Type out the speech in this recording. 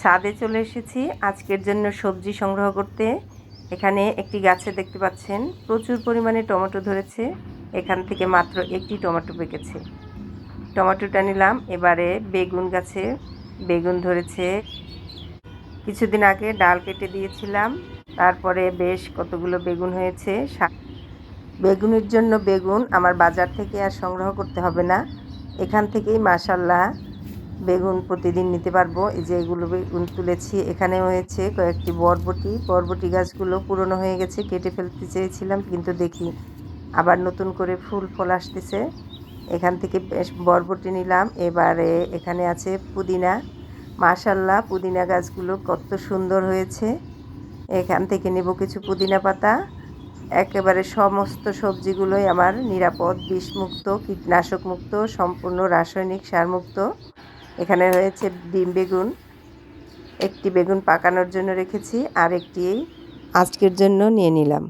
ছাদে চলে এসেছি আজকের জন্য সবজি সংগ্রহ করতে। এখানে একটি গাছে দেখতে পাচ্ছেন প্রচুর পরিমাণে টমেটো ধরেছে। এখান থেকে মাত্র একটি টমেটো পেকেছে। টমেটোটা নিলাম। এবারে বেগুন গাছে বেগুন ধরেছে। কিছুদিন আগে ডাল কেটে দিয়েছিলাম, তারপরে বেশ কতগুলো বেগুন হয়েছে। বেগুনের জন্য বেগুন আমার বাজার থেকে আর সংগ্রহ করতে হবে না, এখান থেকেই মাশাআল্লাহ বেগুন প্রতিদিন নিতে পারবো। এই যে এগুলো বেগুন তুলেছি। এখানে হয়েছে কয়েকটি বরবটি গাছগুলো পুরনো হয়ে গেছে, কেটে ফেলতে চেয়েছিলাম কিন্তু দেখি আবার নতুন করে ফুল ফল আসতেছে। এখান থেকে বেশ বরবটি নিলাম। এবারে এখানে আছে পুদিনা। মাশাআল্লাহ পুদিনা গাছগুলো কত সুন্দর হয়েছে। এখান থেকে নেব কিছু পুদিনা পাতা। একেবারে সমস্ত সবজিগুলোই আমার নিরাপদ, বিষমুক্ত, কীটনাশক মুক্ত, সম্পূর্ণ রাসায়নিক সারমুক্ত। এখানে রয়েছে ডিম বেগুন। একটি বেগুন পাকানোর জন্য রেখেছি, আর একটি আজকের জন্য নিয়ে নিলাম।